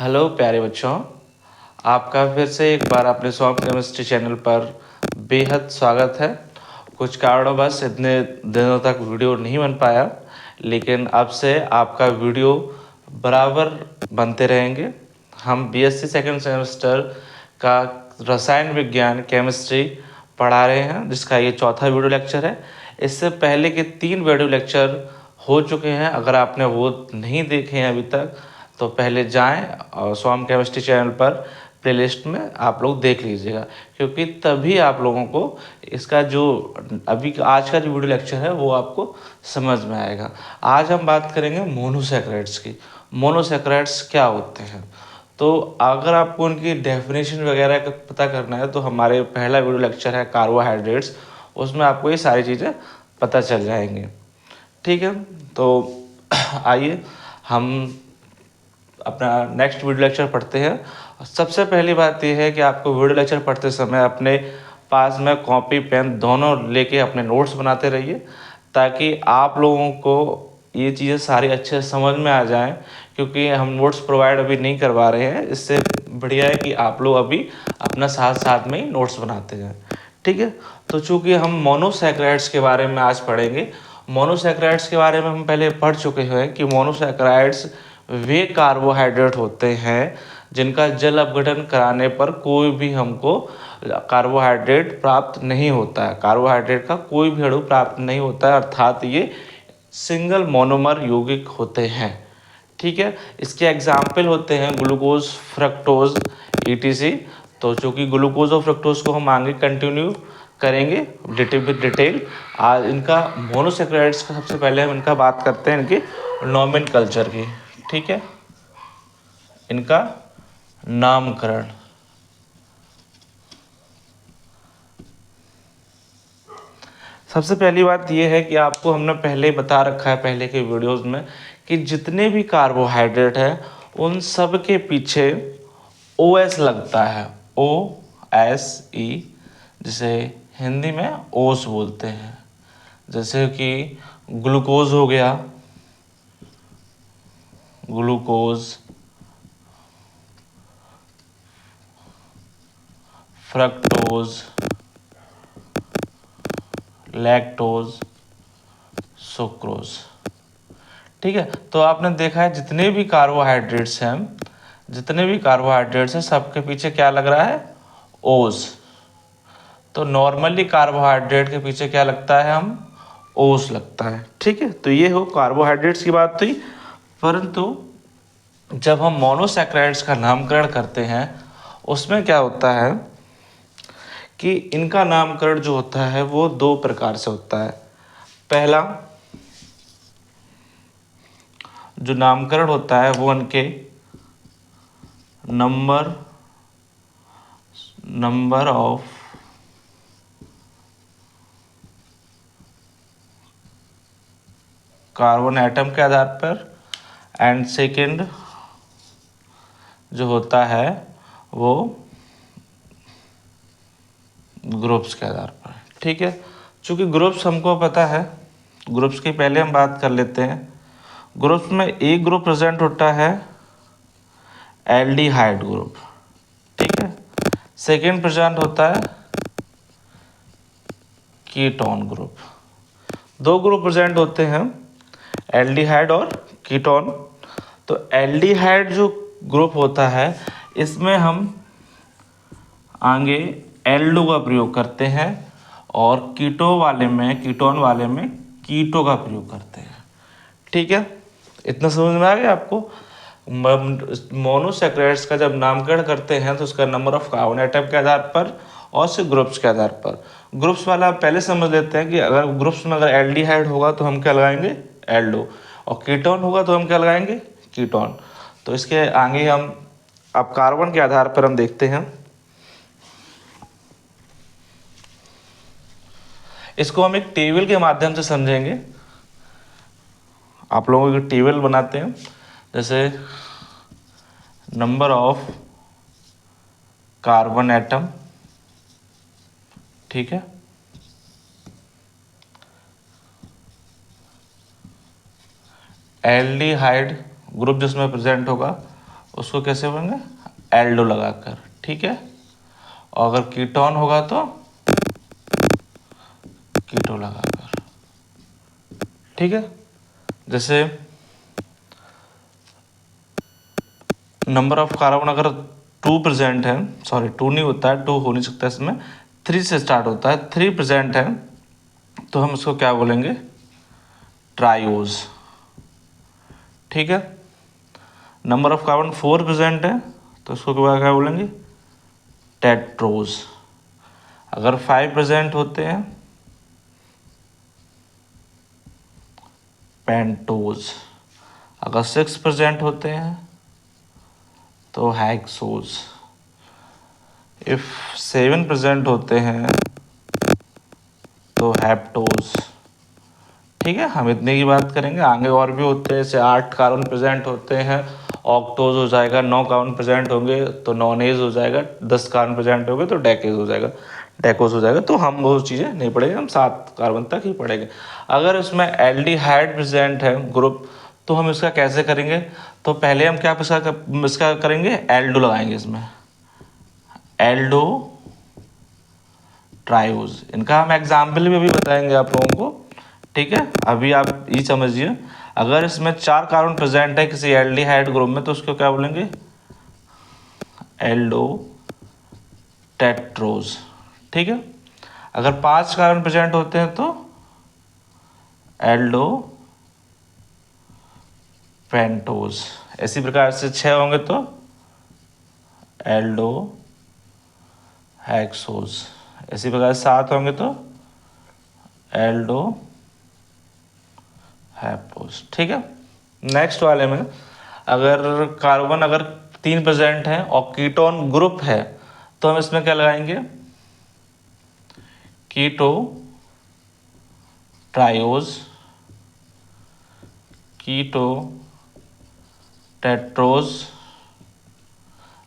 Hello प्यारे बच्चों, आपका फिर से एक बार अपने सॉफ्ट केमिस्ट्री चैनल पर बेहद स्वागत है। कुछ कारणों इतने दिनों तक वीडियो नहीं बन पाया, लेकिन अब से आपका वीडियो बराबर बनते रहेंगे। हम बीएससी सेकंड सेमेस्टर का रसायन विज्ञान केमिस्ट्री पढ़ा रहे हैं, जिसका ये चौथा वीडियो लेक्चर है। इससे पहले के 3 वीडियो लेक्चर हो चुके हैं। अगर आपने वो नहीं देखे हैं अभी तक तो पहले जाएं और स्वाम केमिस्ट्री चैनल पर प्लेलिस्ट में आप लोग देख लीजिएगा, क्योंकि तभी आप लोगों को इसका जो अभी आज का जो वीडियो लेक्चर है वो आपको समझ में आएगा। आज हम बात करेंगे मोनोसैकेराइड्स की। मोनोसैकेराइड्स क्या होते हैं, तो अगर आपको उनकी डेफिनेशन वगैरह का पता करना है तो हमारे पहला वीडियो लेक्चर है कार्बोहाइड्रेट्स, उसमें आपको ये सारी चीज़ें पता चल जाएंगी। ठीक है, तो आइए हम अपना नेक्स्ट वीडियो लेक्चर पढ़ते हैं। सबसे पहली बात यह है कि आपको वीडियो लेक्चर पढ़ते समय अपने पास में कॉपी पेन दोनों लेके अपने नोट्स बनाते रहिए, ताकि आप लोगों को ये चीज़ें सारी अच्छे से समझ में आ जाएं। क्योंकि हम नोट्स प्रोवाइड अभी नहीं करवा रहे हैं, इससे बढ़िया है कि आप लोग अभी अपना साथ साथ में ही नोट्स बनाते जाएं। ठीक है, तो चूँकि हम मोनोसैकेराइड्स के बारे में आज पढ़ेंगे। मोनोसैकेराइड्स के बारे में हम पहले पढ़ चुके हैं कि मोनोसैकेराइड्स वे कार्बोहाइड्रेट होते हैं जिनका जल अपघटन कराने पर कोई भी हमको कार्बोहाइड्रेट प्राप्त नहीं होता है। कार्बोहाइड्रेट का कोई भी अणु प्राप्त नहीं होता है, अर्थात ये सिंगल मोनोमर यौगिक होते हैं। ठीक है, इसके एग्जाम्पल होते हैं ग्लूकोज, फ्रक्टोज, ईटीसी। तो चूँकि ग्लूकोज और फ्रक्टोज को हम आगे कंटिन्यू करेंगे डिटेल। आज इनका मोनोसैकेराइड्स का सबसे पहले हम इनका बात करते हैं, इनके नोमेनकल्चर की। ठीक है, इनका नामकरण। सबसे पहली बात यह है कि आपको हमने पहले ही बता रखा है पहले के वीडियोस में कि जितने भी कार्बोहाइड्रेट हैं उन सब के पीछे OS लगता है। OSE, जिसे हिंदी में ओस बोलते हैं। जैसे कि ग्लूकोज हो गया, ग्लूकोज, फ्रक्टोज, लैक्टोज, सुक्रोज। ठीक है, तो आपने देखा है जितने भी कार्बोहाइड्रेट्स हैं सबके पीछे क्या लग रहा है? ओस। तो नॉर्मली कार्बोहाइड्रेट के पीछे क्या लगता है? हम ओस लगता है। ठीक है, तो ये हो कार्बोहाइड्रेट्स की बात हुई। परंतु जब हम मोनोसैकेराइड्स का नामकरण करते हैं उसमें क्या होता है कि इनका नामकरण जो होता है वो 2 प्रकार से होता है। पहला जो नामकरण होता है वो उनके नंबर ऑफ कार्बन एटम के आधार पर, एंड सेकंड जो होता है वो ग्रुप्स के आधार पर। ठीक है, चूँकि ग्रुप्स हमको पता है, ग्रुप्स की पहले हम बात कर लेते हैं। ग्रुप्स में एक ग्रुप प्रेजेंट होता है एल्डिहाइड ग्रुप। ठीक है, सेकेंड प्रेजेंट होता है कीटोन ग्रुप। 2 ग्रुप प्रेजेंट होते हैं, एल्डिहाइड और कीटोन। तो एल्डिहाइड जो ग्रुप होता है इसमें हम आगे एल्डो का प्रयोग करते हैं और कीटोन वाले में कीटो का प्रयोग करते हैं। ठीक है, इतना समझ में आ गया आपको? मोनोसैकेराइड्स का जब नामकरण करते हैं तो उसका नंबर ऑफ कार्बन एटम के आधार पर और से ग्रुप्स के आधार पर। ग्रुप्स वाला आप पहले समझ लेते हैं कि अगर ग्रुप्स में अगर एल्डिहाइड होगा तो हम क्या लगाएंगे? एल्डो। और कीटोन होगा तो हम क्या लगाएंगे? कीटोन। तो इसके आगे हम अब कार्बन के आधार पर हम देखते हैं। इसको हम एक टेबल के माध्यम से समझेंगे। आप लोगों की टेबल बनाते हैं, जैसे नंबर ऑफ कार्बन एटम। ठीक है, एल्डिहाइड ग्रुप जिसमें प्रेजेंट होगा उसको कैसे बोलेंगे, एल्डो लगाकर, ठीक है। और अगर कीटोन होगा तो कीटो लगाकर, ठीक है। जैसे नंबर ऑफ कार्बन अगर 2 प्रेजेंट है, सॉरी 2 नहीं होता है, 2 हो नहीं सकता इसमें, 3 से स्टार्ट होता है, 3 प्रेजेंट है तो हम इसको क्या बोलेंगे, ट्राइओज, ठीक है। नंबर ऑफ कार्बन 4 प्रेजेंट है तो इसको क्या बोलेंगे, टेट्रोज। अगर 5 प्रेजेंट होते हैं, पेंटोज। अगर 6 प्रेजेंट होते हैं तो हेक्सोज। इफ 7 प्रेजेंट होते हैं तो हेप्टोज, ठीक है। हम इतने की बात करेंगे, आगे और भी होते हैं, जैसे 8 कार्बन प्रेजेंट होते हैं, ऑक्टोज हो जाएगा, 9 कार्बन प्रेजेंट होंगे तो नॉनेज हो जाएगा, 10 कार्बन प्रेजेंट होंगे तो डेकेज हो जाएगा, डेकोज हो जाएगा। तो हम वो चीज़ें नहीं पढ़ेंगे, हम 7 कार्बन तक ही पढ़ेंगे। अगर इसमें एल्डिहाइड प्रेजेंट है ग्रुप तो हम इसका कैसे करेंगे, तो पहले हम क्या इसका करेंगे, एल्डो लगाएंगे इसमें, एल्डो ट्रायोज। इनका हम एग्जाम्पल भी अभी बताएंगे आप लोगों को, ठीक है। अभी आप ये समझिए, अगर इसमें 4 कार्बन प्रेजेंट है किसी एल्डिहाइड ग्रुप में तो उसको क्या बोलेंगे, एल्डो टेट्रोज, ठीक है। अगर 5 कार्बन प्रेजेंट होते हैं तो एल्डो पेंटोज। इसी प्रकार से 6 होंगे तो एल्डो हेक्सोज। इसी प्रकार से 7 होंगे तो एल्डो हेप्टोज, ठीक है। नेक्स्ट वाले में अगर कार्बन अगर 3 प्रेजेंट है और कीटोन ग्रुप है तो हम इसमें क्या लगाएंगे, कीटो ट्रायोज, कीटो टेट्रोज।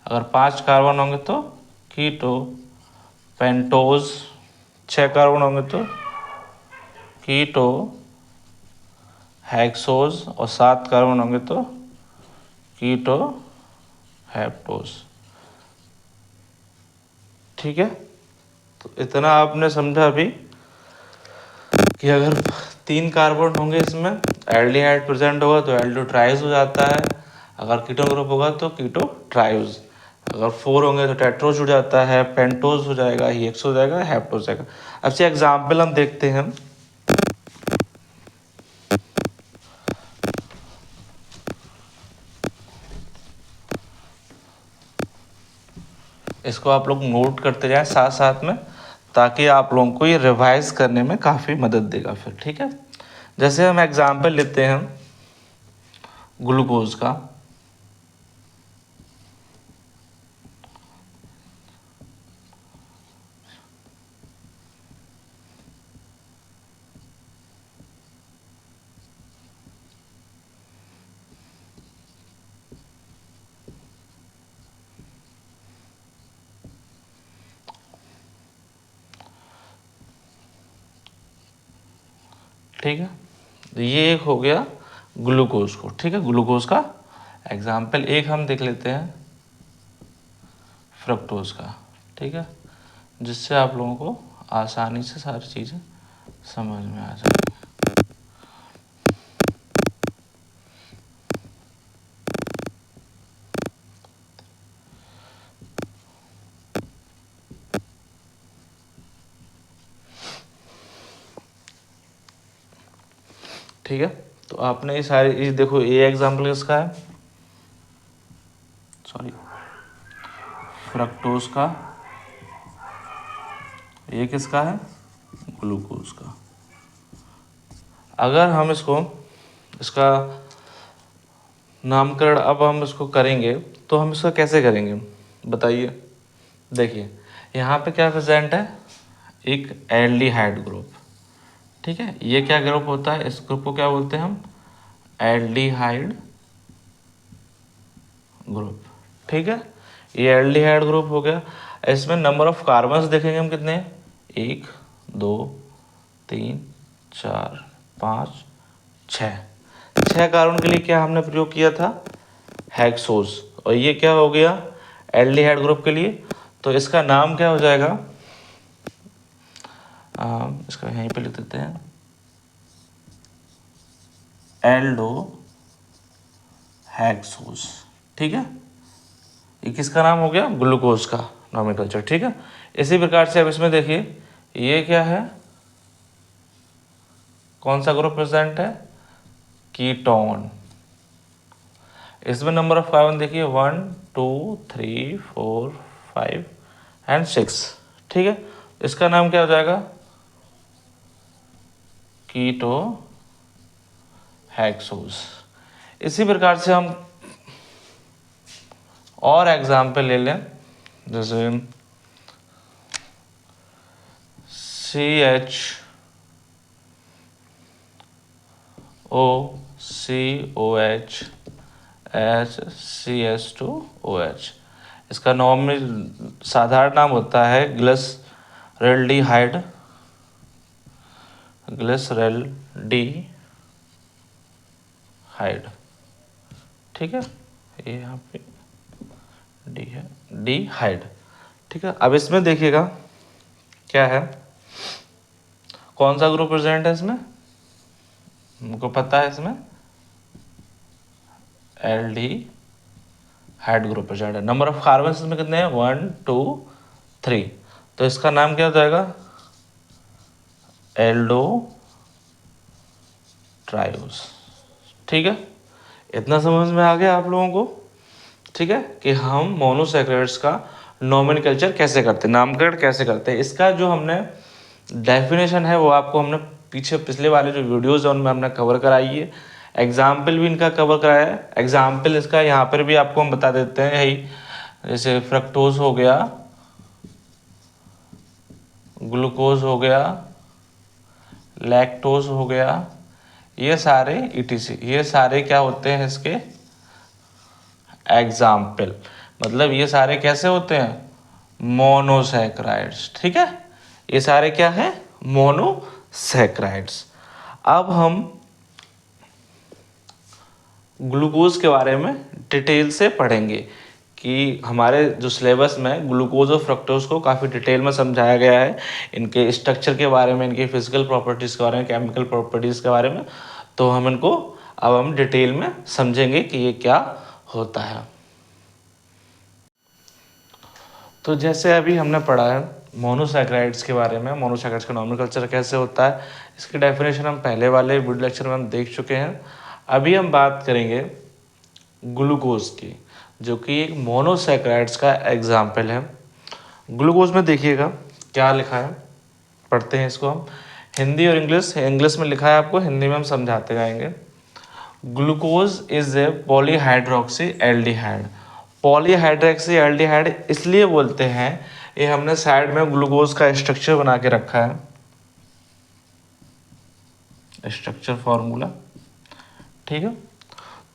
अगर 5 कार्बन होंगे तो कीटो पेंटोज, 6 कार्बन होंगे तो कीटो हेक्सोज और 7 कार्बन होंगे तो कीटो हेप्टोज, ठीक है। तो इतना आपने समझा अभी कि अगर 3 कार्बन होंगे इसमें, एल्डिहाइड प्रेजेंट होगा तो एल्डो ट्राइज हो जाता है, अगर कीटोन ग्रुप होगा तो कीटो ट्राइज, अगर 4 होंगे तो टेट्रोज हो जाता है, पेंटोज हो जाएगा, हेक्स हो जाएगा, हेप्टोज हो जाएगा। अब से एग्जाम्पल हम देखते हैं, इसको आप लोग नोट करते जाएं साथ साथ में, ताकि आप लोगों को ये रिवाइज करने में काफ़ी मदद देगा फिर, ठीक है। जैसे हम एग्जाम्पल लेते हैं ग्लूकोज का, ठीक है। तो ये एक हो गया ग्लूकोज को, ठीक है। ग्लूकोज का एग्जाम्पल एक हम देख लेते हैं फ्रक्टोज का, ठीक है, जिससे आप लोगों को आसानी से सारी चीज़ें समझ में आ जाएगी। ठीक है, तो आपने ये सारी देखो, ये एग्जाम्पल किसका है, सॉरी फ्रक्टोज का, ये किसका है, ग्लूकोज का। अगर हम इसका नामकरण अब हम इसको करेंगे तो हम इसका कैसे करेंगे बताइए। देखिए यहाँ पे क्या प्रेजेंट है, एक एल्डिहाइड ग्रुप, ठीक है। ये क्या ग्रुप होता है, इस ग्रुप को क्या बोलते हैं हम, एल्डिहाइड ग्रुप, ठीक है। ये एल्डिहाइड ग्रुप हो गया। इसमें नंबर ऑफ कार्बन्स देखेंगे हम कितने, 1 2 3 4 5 6 कार्बन के लिए क्या हमने प्रयोग किया था, हेक्सोज, और ये क्या हो गया एल्डिहाइड ग्रुप के लिए, तो इसका नाम क्या हो जाएगा, इसका यहीं पे लिख देते हैं एल्डो हेक्सोस। ठीक है, ये किसका नाम हो गया, ग्लूकोज का नॉमेनक्लेचर। ठीक है, इसी प्रकार से अब इसमें देखिए ये क्या है, कौन सा ग्रुप प्रेजेंट है, कीटोन। इसमें नंबर ऑफ कार्बन देखिए 1 2 3 4 5 एंड 6। ठीक है, इसका नाम क्या हो जाएगा, कीटो हेक्सोस। इसी प्रकार से हम और एग्जाम्पल ले लें, जैसे CHOCOH HCS2OH, इसका नॉर्मल साधारण नाम होता है ग्लिसरैल्डिहाइड, ग्लिसरैल्डिहाइड। ठीक है, ये यहाँ पे डी है, डिहाइड। ठीक है, अब इसमें देखिएगा क्या है, कौन सा ग्रुप प्रेजेंट है इसमें, हमको पता है इसमें एल्डिहाइड ग्रुप प्रेजेंट है। नंबर ऑफ कार्बन इसमें कितने हैं, 1 2 3, तो इसका नाम क्या हो जाएगा, एल्डो ट्रायोस। ठीक है, इतना समझ में आ गया आप लोगों को। ठीक है, कि हम मोनोसैकेराइड्स का नॉमेनक्लेचर कैसे करते हैं, नामकरण कैसे करते हैं। इसका जो हमने डेफिनेशन है वो आपको हमने पीछे पिछले वाले जो वीडियोज़ है उनमें हमने कवर कराई है, एग्जाम्पल भी इनका कवर कराया है। एग्जाम्पल इसका यहाँ पर भी आपको हम बता देते हैं, यही जैसे फ्रक्टोज हो गया, ग्लूकोज हो गया, लैक्टोज हो गया, ये सारे ETC, ये सारे क्या होते हैं इसके एग्जाम्पल। मतलब ये सारे कैसे होते हैं, मोनोसैकेराइड्स। ठीक है, ये सारे क्या है, मोनोसैकेराइड्स। अब हम ग्लूकोज के बारे में डिटेल से पढ़ेंगे कि हमारे जो सिलेबस में ग्लूकोज और फ्रक्टोज को काफ़ी डिटेल में समझाया गया है, इनके स्ट्रक्चर के बारे में, इनके फिजिकल प्रॉपर्टीज़ के बारे में, केमिकल प्रॉपर्टीज़ के बारे में। तो हम इनको अब हम डिटेल में समझेंगे कि ये क्या होता है। तो जैसे अभी हमने पढ़ा है मोनोसैकेराइड्स के बारे में, मोनोसैकेराइड्स का नॉमेनक्लेचर कैसे होता है, इसकी डेफिनेशन हम पहले वाले वीडियो लेक्चर में हम देख चुके हैं। अभी हम बात करेंगे ग्लूकोज की, जो कि एक मोनोसैकेराइड्स का एग्जाम्पल है। ग्लूकोज में देखिएगा क्या लिखा है, पढ़ते हैं इसको हम, हिंदी और इंग्लिश में लिखा है आपको, हिंदी में हम समझाते जाएंगे। Glucose is a polyhydroxy aldehyde. Polyhydroxy aldehyde इसलिए बोलते हैं, ये हमने साइड में ग्लूकोज का स्ट्रक्चर बना के रखा है, स्ट्रक्चर फॉर्मूला। ठीक है,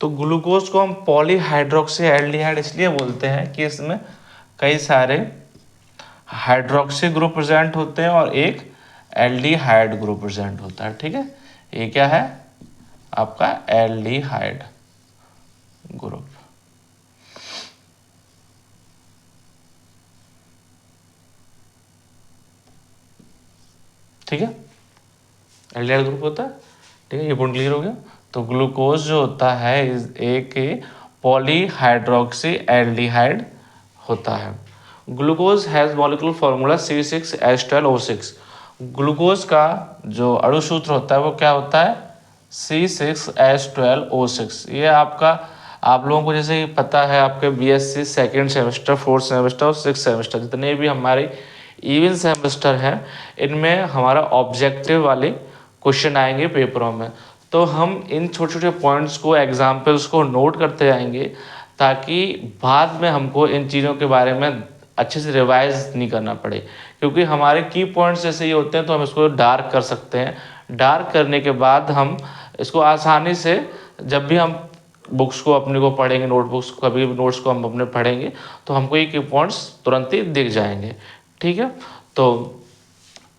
तो ग्लूकोज को हम पॉलीहाइड्रोक्सी एल्डिहाइड इसलिए बोलते हैं कि इसमें कई सारे हाइड्रोक्सी ग्रुप प्रेजेंट होते हैं और एक एल्डिहाइड ग्रुप प्रेजेंट होता है। ठीक है, ये क्या है आपका एल्डिहाइड ग्रुप। ठीक है, एल्डिहाइड ग्रुप होता है। ठीक है, ये पॉइंट क्लियर हो गया। तो ग्लूकोज जो होता है एक पॉलीहाइड्रोक्सी एल्डिहाइड होता है। Glucose has molecular formula C6H12O6। Glucose का जो अणु सूत्र होता है वो क्या होता है, C6H12O6। ये आपका आप लोगों को जैसे पता है, आपके BSc second semester, fourth semester और सिक्स सेमेस्टर जितने भी हमारे इवन सेमेस्टर हैं, इनमें हमारा ऑब्जेक्टिव वाले क्वेश्चन आएंगे पेपरों में। तो हम इन छोटे छोटे पॉइंट्स को, एग्जाम्पल्स को नोट करते जाएंगे, ताकि बाद में हमको इन चीज़ों के बारे में अच्छे से रिवाइज नहीं करना पड़े। क्योंकि हमारे की पॉइंट्स जैसे ये होते हैं तो हम इसको डार्क कर सकते हैं। डार्क करने के बाद हम इसको आसानी से, जब भी हम बुक्स को अपने को पढ़ेंगे, नोटबुक्स को, कभी भी नोट्स को हम अपने पढ़ेंगे, तो हमको ये की पॉइंट्स तुरंत ही दिख जाएंगे। ठीक है, तो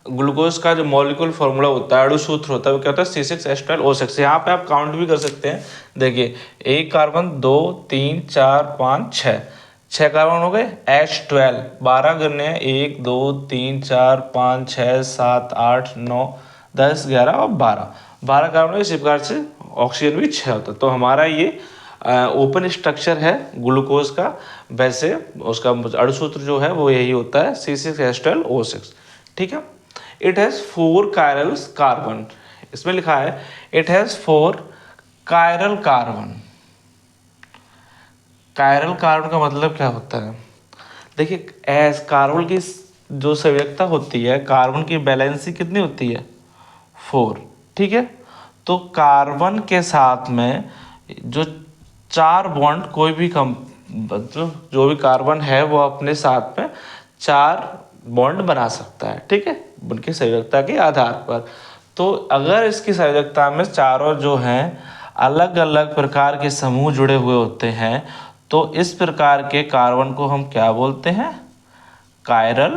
ग्लूकोज का जो मॉलिक्यूल फॉर्मूला होता है, अणु सूत्र होता है, वो क्या होता है C6H12O6। यहाँ पे आप काउंट भी कर सकते हैं। देखिए, एक कार्बन, 2 3 4 5 6, 6 कार्बन हो गए। H12 12 गिनने हैं, 1 2 3 4 5 6 7 8 9 10 11 और 12 कार्बन। इसी प्रकार से ऑक्सीजन भी 6 होता है। तो हमारा ये ओपन स्ट्रक्चर है ग्लूकोज का। वैसे उसका अणु सूत्र जो है वो यही होता है C6H12O6। ठीक है। It has 4 chiral carbon. इसमें लिखा है it has 4 chiral carbon. Chiral carbon का मतलब क्या होता है? देखिए, एस कार्बन की जो संयोजकता होती है, कार्बन की वैलेंसी कितनी होती है? 4। ठीक है। तो कार्बन के साथ में जो 4 बॉन्ड कोई भी जो भी कार्बन है वो अपने साथ में 4 बॉन्ड बना सकता है। ठीक है, उनकी संयोजकता के आधार पर। तो अगर इसकी संयोजकता में चारों जो हैं अलग अलग प्रकार के समूह जुड़े हुए होते हैं, तो इस प्रकार के कार्बन को हम क्या बोलते हैं? Chiral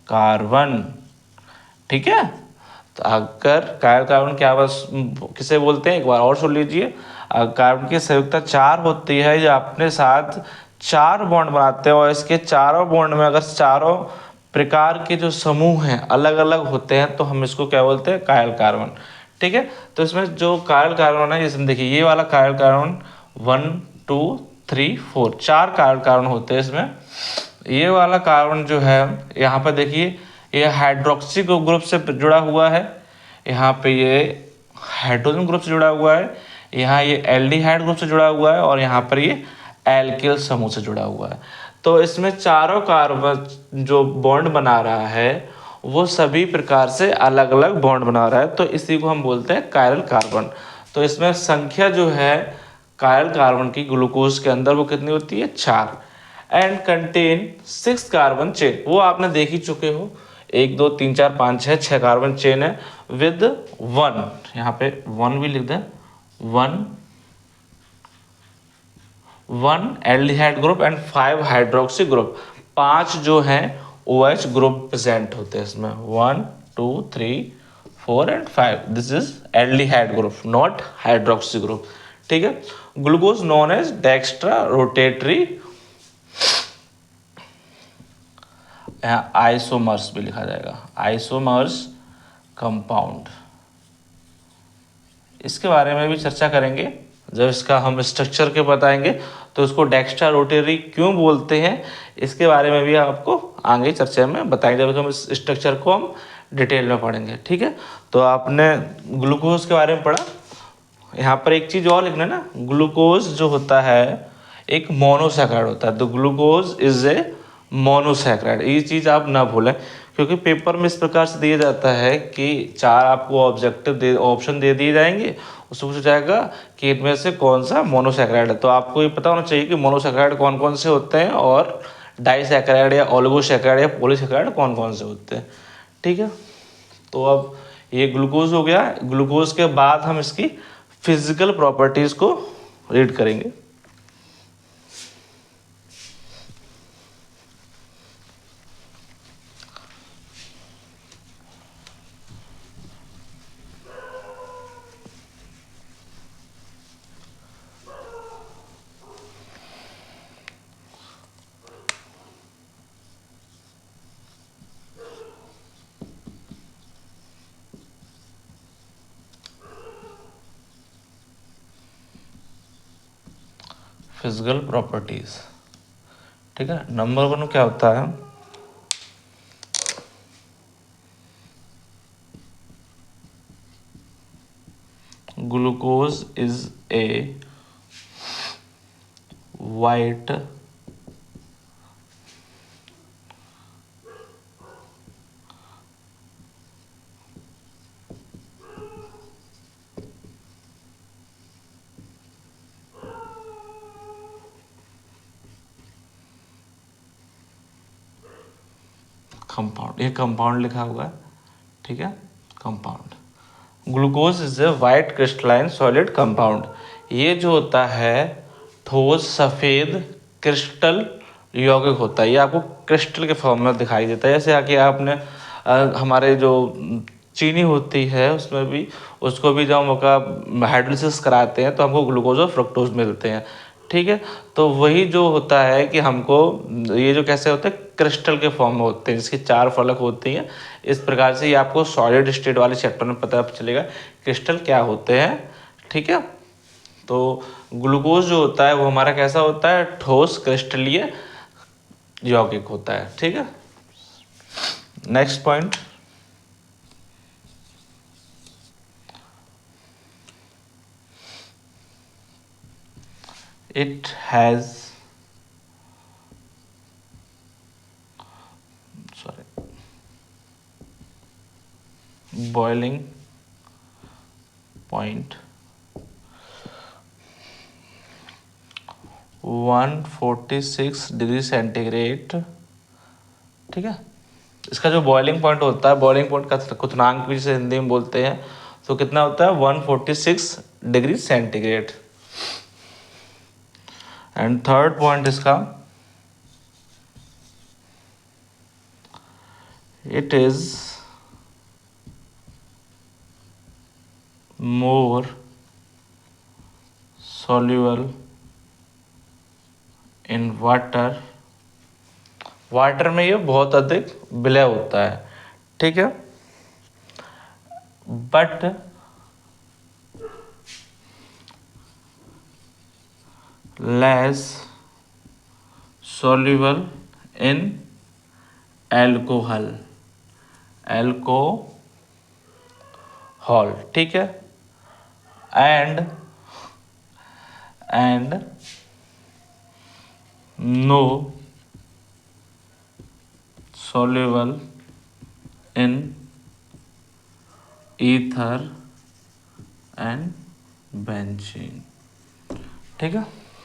carbon. ठीक है। तो अगर कायरल कार्बन क्या बस किसे बोलते हैं, एक बार और सुन लीजिए। कार्बन की संयुक्ता 4 होती है, जो अपने साथ 4 बॉन्ड बनाते हैं, और इसके चारों बॉन्ड में अगर चारों प्रकार के जो समूह हैं अलग अलग होते हैं, तो हम इसको क्या बोलते हैं? Chiral carbon. ठीक है। तो इसमें जो कायरल कार्बन है, इसमें देखिए ये वाला कायरल कार्बन 1 2 3 4 4 कायरल कार्बन होते हैं इसमें। ये वाला कार्बन जो है, यहाँ पर देखिए, ये हाइड्रोक्सी ग्रुप से जुड़ा हुआ है, यहाँ पे ये हाइड्रोजन ग्रुप से जुड़ा हुआ है, यहाँ ये एल्डिहाइड ग्रुप से जुड़ा हुआ है, और यहाँ पर ये एल्किल समूह से जुड़ा हुआ है। तो इसमें चारों कार्बन जो बॉन्ड बना रहा है वो सभी प्रकार से अलग अलग बॉन्ड बना रहा है, तो इसी को हम बोलते हैं कायरल कार्बन। तो इसमें संख्या जो है कायरल कार्बन की ग्लूकोज के अंदर वो कितनी होती है? 4। And contain 6 carbon chain. वो आपने देख ही चुके हो, 1 2 3 4 5 6 6 कार्बन चेन है विद 1, यहाँ पे 1 भी लिख दें, 1 aldehyde group and 5 hydroxy group. 5 जो हैं OH ग्रुप प्रेजेंट होते हैं इसमें, 1 2 3 4 and 5। This is aldehyde group, not hydroxy group. ठीक है। Glucose known as dextro rotatory isomers भी लिखा जाएगा, आइसोमर्स कंपाउंड। इसके बारे में भी चर्चा करेंगे जब इसका हम स्ट्रक्चर के बताएंगे, तो इसको डेक्स्ट्रा रोटेटरी क्यों बोलते हैं इसके बारे में भी आपको आगे चर्चा में बताएंगे, जब हम इस स्ट्रक्चर को हम डिटेल में पढ़ेंगे। ठीक है। तो आपने ग्लूकोज के बारे में पढ़ा। यहाँ पर एक चीज़ और लिखना ना, ग्लूकोज जो होता है एक मोनोसैकराइड होता है। तो ग्लूकोज इज ए मोनोसैकराइड, ये चीज़ आप ना भूलें, क्योंकि पेपर में इस प्रकार से दिया जाता है कि 4 आपको ऑप्शन दे दिए जाएंगे, उससे पूछा जाएगा कि इनमें से कौन सा मोनोसैकराइड है। तो आपको ये पता होना चाहिए कि मोनोसैकराइड कौन कौन से होते हैं, और डाइसैकराइड या ओलिगोसैकराइड या पॉलीसैकराइड कौन कौन से होते हैं। ठीक है। तो अब ये ग्लूकोज हो गया। ग्लूकोज के बाद हम इसकी फिजिकल प्रॉपर्टीज़ को रीड करेंगे। Physical properties. ठीक है। नंबर 1 क्या होता है? Glucose is a white compound. ये कंपाउंड लिखा हुआ है। ठीक है। Compound glucose is a white crystalline solid compound. ये जो होता है ठोस सफ़ेद क्रिस्टल यौगिक होता है। ये आपको क्रिस्टल के फॉर्म में दिखाई देता है। जैसे कि आपने हमारे जो चीनी होती है उसमें भी, उसको भी जब हम का हाइड्रोलिसिस कराते हैं तो हमको ग्लूकोज और फ्रुक्टोज मिलते हैं। ठीक है, तो वही जो होता है कि हमको ये जो कैसे होते हैं क्रिस्टल के फॉर्म में होते हैं, जिसकी 4 फलक होती हैं। इस प्रकार से ये आपको सॉलिड स्टेट वाले चैप्टर में पता चलेगा क्रिस्टल क्या होते हैं। ठीक है, तो ग्लूकोज जो होता है वो हमारा कैसा होता है, ठोस क्रिस्टलीय यौगिक होता है। ठीक है, next point, it has boiling point 146 degree centigrade. ठीक है, इसका जो बॉइलिंग पॉइंट होता है, बॉइलिंग पॉइंट का क्वथनांक भी जिसे हिंदी में बोलते हैं, तो कितना होता है 146 degree centigrade. And third point इसका, it is more soluble in water, water में ये बहुत अधिक विलय होता है। ठीक है, but less soluble in alcohol, alcohol. ठीक है, and no soluble in ether and benzene. ठीक है,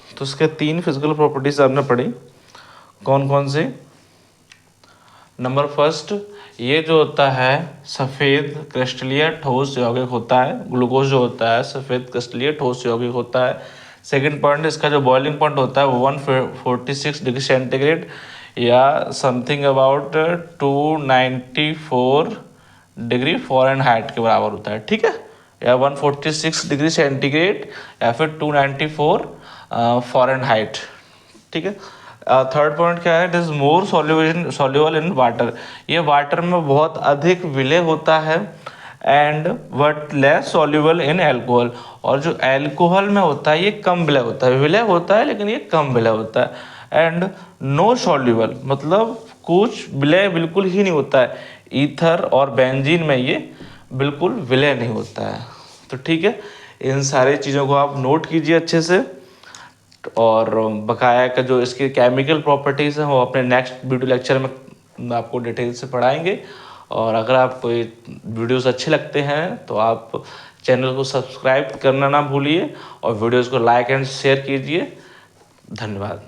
तो इसके 3 फिजिकल प्रॉपर्टीज आपने पढ़ी, कौन कौन सी। नंबर फर्स्ट, ये जो होता है सफ़ेद क्रिस्टलीय ठोस यौगिक होता है, ग्लूकोज जो होता है सफ़ेद क्रिस्टलीय ठोस यौगिक होता है। सेकंड पॉइंट, इसका जो बॉइलिंग पॉइंट होता है वो 146 डिग्री सेंटीग्रेड या समथिंग अबाउट 294 डिग्री फ़ारेनहाइट के बराबर होता है। ठीक है, या 146 डिग्री सेंटीग्रेड या फिर 294 फ़ारेनहाइट। ठीक है, थर्ड पॉइंट क्या है, it is more soluble in water, ये वाटर में बहुत अधिक विलय होता है। And but less soluble in alcohol, और जो एल्कोहल में होता है ये कम विलय होता है, विलय होता है लेकिन ये कम विलय होता है। एंड नो सॉल्युबल मतलब कुछ विलय बिल्कुल ही नहीं होता है, ईथर और बेंजीन में ये बिल्कुल विलय नहीं होता है। तो ठीक है, इन सारी चीज़ों को आप नोट कीजिए अच्छे से, और बकाया का जो इसके केमिकल प्रॉपर्टीज़ हैं वो अपने नेक्स्ट वीडियो लेक्चर में आपको डिटेल से पढ़ाएंगे। और अगर आपको ये वीडियोस अच्छे लगते हैं तो आप चैनल को सब्सक्राइब करना ना भूलिए और वीडियोस को लाइक एंड शेयर कीजिए। धन्यवाद।